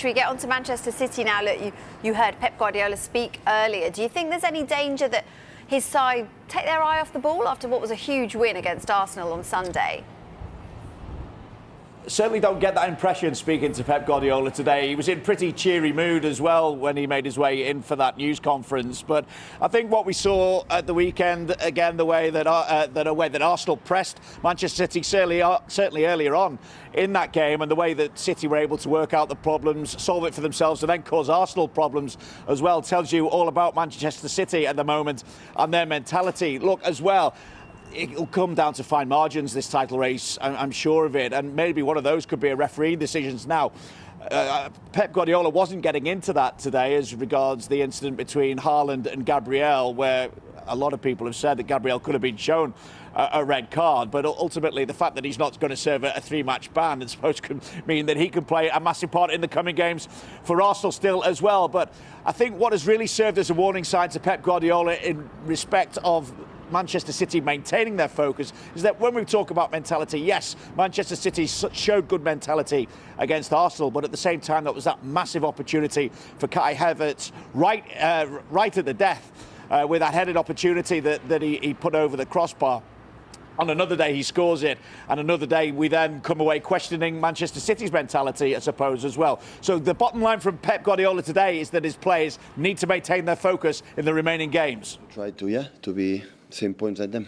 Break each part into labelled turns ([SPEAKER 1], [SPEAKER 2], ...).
[SPEAKER 1] we get on to Manchester City now? Look, you heard Pep Guardiola speak earlier. Do you think there's any danger that his side take their eye off the ball after what was a huge win against Arsenal on Sunday?
[SPEAKER 2] Certainly don't get that impression speaking to Pep Guardiola today. He was in pretty cheery mood as well when he made his way in for that news conference. But I think what we saw at the weekend, again, the way that Arsenal pressed Manchester City certainly earlier on in that game, and the way that City were able to work out the problems, solve it for themselves, and then cause Arsenal problems as well, tells you all about Manchester City at the moment and their mentality. Look, as well, it'll come down to fine margins, this title race, I'm sure of it, and maybe one of those could be a referee decisions now. Pep Guardiola wasn't getting into that today as regards the incident between Haaland and Gabriel, where a lot of people have said that Gabriel could have been shown a red card, but ultimately the fact that he's not going to serve a three-match ban, I suppose, could mean that he can play a massive part in the coming games for Arsenal still as well. But I think what has really served as a warning sign to Pep Guardiola in respect of Manchester City maintaining their focus is that when we talk about mentality, yes, Manchester City showed good mentality against Arsenal, but at the same time, that was that massive opportunity for Kai Havertz right at the death with that headed opportunity that he put over the crossbar. On another day, he scores it, and another day, we then come away questioning Manchester City's mentality, I suppose, as well. So the bottom line from Pep Guardiola today is that his players need to maintain their focus in the remaining games.
[SPEAKER 3] Try to be same points as them.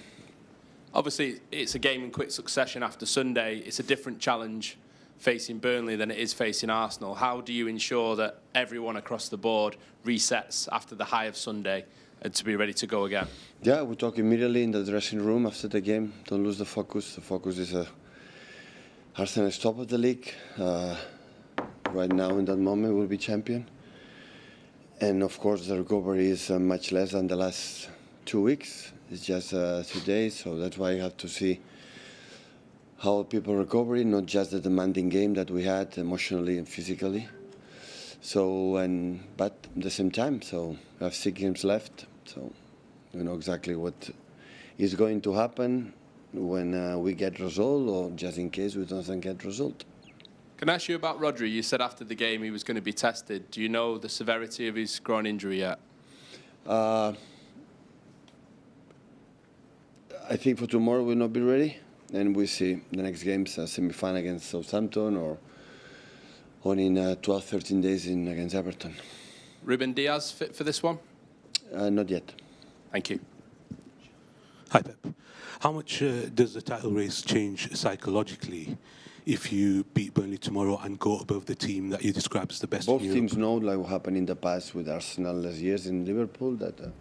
[SPEAKER 4] Obviously, it's a game in quick succession after Sunday. It's a different challenge facing Burnley than it is facing Arsenal. How do you ensure that everyone across the board resets after the high of Sunday and to be ready to go again?
[SPEAKER 3] Yeah, we talk immediately in the dressing room after the game. Don't lose the focus. The focus is Arsenal is top of the league. Right now, in that moment, we'll be champion. And of course, the recovery is much less than the last 2 weeks. It's just 2 days, so that's why you have to see how people recover, not just the demanding game that we had emotionally and physically. So, but at the same time, so we have 6 games left, so we know exactly what is going to happen when we get result, or just in case we don't get result.
[SPEAKER 4] Can I ask you about Rodri? You said after the game he was going to be tested. Do you know the severity of his groin injury yet?
[SPEAKER 3] I think for tomorrow we'll not be ready, and we see the next games, semi-final against Southampton, or in 12, 13 days against Everton.
[SPEAKER 4] Ruben Diaz fit for this one?
[SPEAKER 3] Not yet.
[SPEAKER 4] Thank you.
[SPEAKER 5] Hi, Pep. How much does the title race change psychologically if you beat Burnley tomorrow and go above the team that you describe as the best
[SPEAKER 3] Both
[SPEAKER 5] in Europe?
[SPEAKER 3] teams know, like what happened in the past with Arsenal last years in Liverpool, that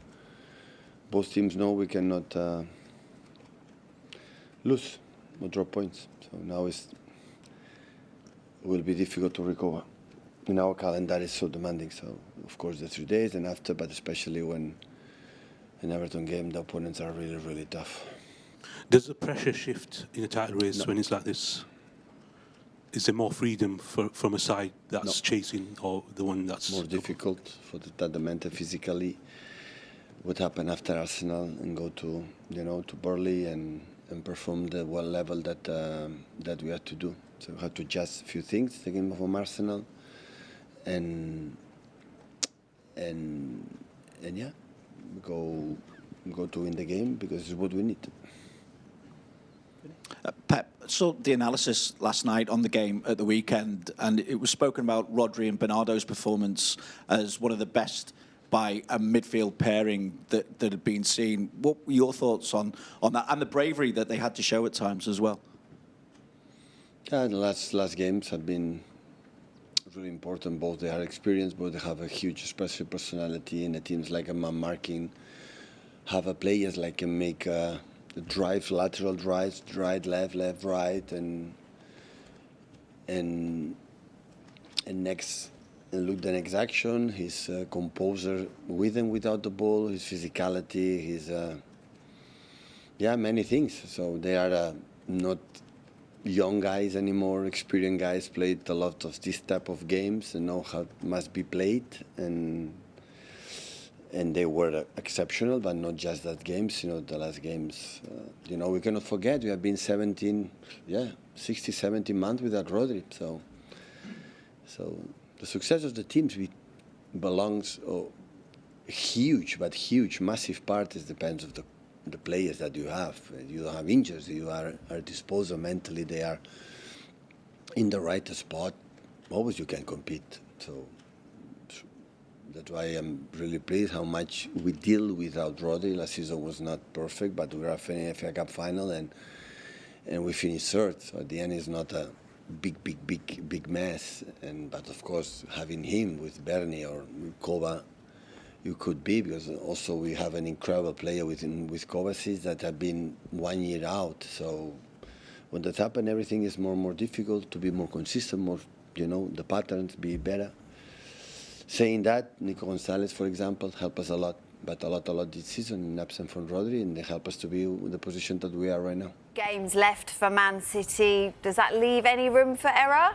[SPEAKER 3] both teams know we cannot lose or drop points. So now it will be difficult to recover. In our calendar is so demanding. So of course the 3 days and after, but especially when in Everton game the opponents are really, really tough.
[SPEAKER 5] Does the pressure shift in a title race when it's like this? Is there more freedom from a side that's chasing, or the one that's
[SPEAKER 3] more difficult for the mental, physically? What happened after Arsenal and go to to Burnley and perform the well level that we had to do. So we had to adjust a few things, the game from Arsenal, and yeah, go to win the game because it's what we need.
[SPEAKER 6] Pep, saw the analysis last night on the game at the weekend, and it was spoken about Rodri and Bernardo's performance as one of the best by a midfield pairing that had been seen. What were your thoughts on that, and the bravery that they had to show at times as well?
[SPEAKER 3] Yeah, the last games have been really important. Both they are experienced, both they have a huge special personality, and the teams like a man marking have a players like can make drive, lateral drives, right, left, right, and look the next action. His composure with and without the ball, his physicality, his many things. So they are not young guys anymore. Experienced guys played a lot of this type of games and know how it must be played, and they were exceptional, but not just that games. The last games. We cannot forget we have been 60, 70 months without Rodri. So the success of the teams belongs huge, massive part is depends of the players that you have. You don't have injuries. You are disposed mentally. They are in the right spot. Always you can compete. So that's why I'm really pleased how much we deal without Rodri. Last season was not perfect, but we are in FA Cup final and we finished third. So at the end, it's not a big mess. But of course, having him with Burnley or Kova, you could be, because also we have an incredible player with Kovacic that have been 1 year out. So when that happens, everything is more and more difficult to be more consistent, more, the patterns be better. Saying that, Nico Gonzalez, for example, helped us a lot, but a lot this season in absence from Rodri, and they help us to be in the position that we are right now.
[SPEAKER 1] Games left for Man City. Does that leave any room for error?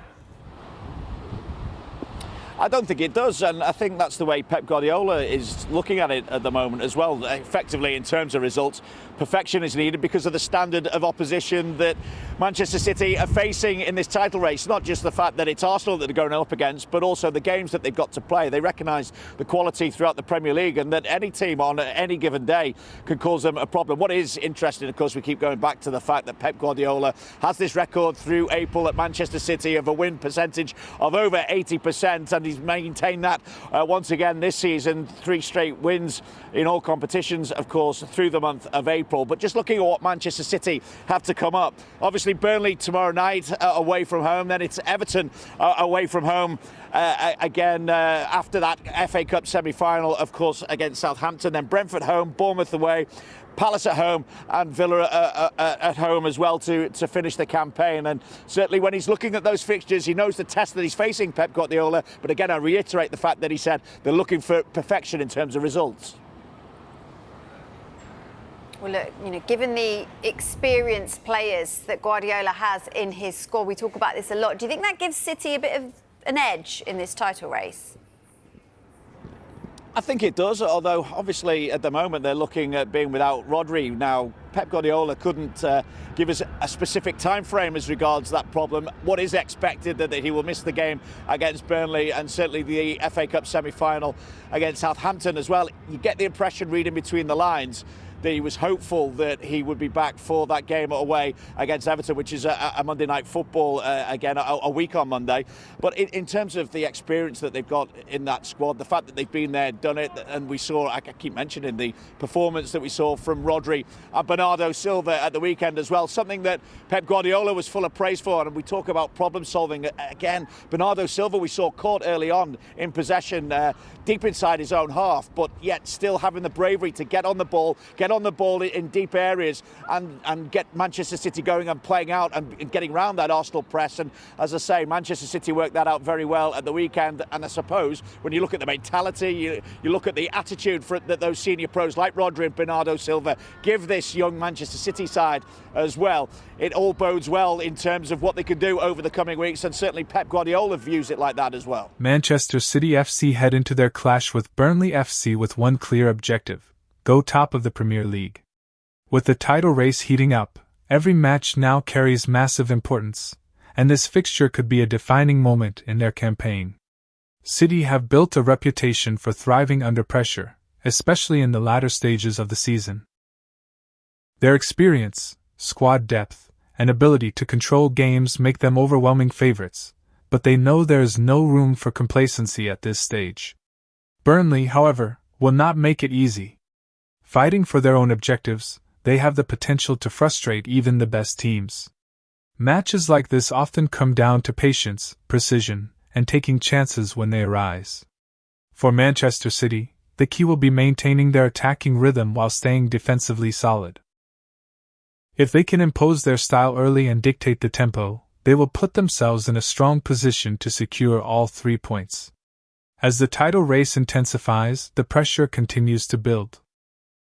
[SPEAKER 2] I don't think it does, and I think that's the way Pep Guardiola is looking at it at the moment as well. Effectively, in terms of results, perfection is needed because of the standard of opposition that Manchester City are facing in this title race. Not just the fact that it's Arsenal that they're going up against, but also the games that they've got to play. They recognise the quality throughout the Premier League, and that any team on any given day could cause them a problem. What is interesting, of course, we keep going back to the fact that Pep Guardiola has this record through April at Manchester City of a win percentage of over 80%, and he's maintained that once again this season. 3 straight wins in all competitions, of course, through the month of April. But just looking at what Manchester City have to come up, obviously Burnley tomorrow night away from home, then it's Everton away from home again after that FA Cup semi-final, of course, against Southampton, then Brentford home, Bournemouth away, Palace at home, and Villa at home as well to finish the campaign. And certainly when he's looking at those fixtures, he knows the test that he's facing, Pep Guardiola. But again, I reiterate the fact that he said they're looking for perfection in terms of results.
[SPEAKER 1] Well, look, given the experienced players that Guardiola has in his squad, we talk about this a lot. Do you think that gives City a bit of an edge in this title race?
[SPEAKER 2] I think it does, although obviously at the moment they're looking at being without Rodri. Now, Pep Guardiola couldn't give us a specific time frame as regards that problem. What is expected that he will miss the game against Burnley, and certainly the FA Cup semi-final against Southampton as well. You get the impression, reading between the lines, that he was hopeful that he would be back for that game away against Everton, which is a Monday night football, again, a week on Monday. But in terms of the experience that they've got in that squad, the fact that they've been there, done it, and we saw, I keep mentioning the performance that we saw from Rodri and Bernardo Silva at the weekend as well, something that Pep Guardiola was full of praise for. And we talk about problem solving again. Bernardo Silva we saw caught early on in possession, deep inside his own half, but yet still having the bravery to get on the ball in deep areas and get Manchester City going and playing out and getting around that Arsenal press. And as I say, Manchester City worked that out very well at the weekend. And I suppose when you look at the mentality, you look at the attitude that those senior pros like Rodri and Bernardo Silva give this young Manchester City side as well, it all bodes well in terms of what they can do over the coming weeks, and certainly Pep Guardiola views it like that as well.
[SPEAKER 7] Manchester City FC head into their clash with Burnley FC with one clear objective: go top of the Premier League. With the title race heating up, every match now carries massive importance, and this fixture could be a defining moment in their campaign. City have built a reputation for thriving under pressure, especially in the latter stages of the season. Their experience, squad depth, and ability to control games make them overwhelming favorites, but they know there is no room for complacency at this stage. Burnley, however, will not make it easy. Fighting for their own objectives, they have the potential to frustrate even the best teams. Matches like this often come down to patience, precision, and taking chances when they arise. For Manchester City, the key will be maintaining their attacking rhythm while staying defensively solid. If they can impose their style early and dictate the tempo, they will put themselves in a strong position to secure all 3 points. As the title race intensifies, the pressure continues to build.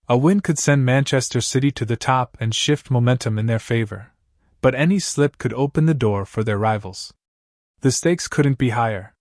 [SPEAKER 7] A win could send Manchester City to the top and shift momentum in their favor, but any slip could open the door for their rivals. The stakes couldn't be higher.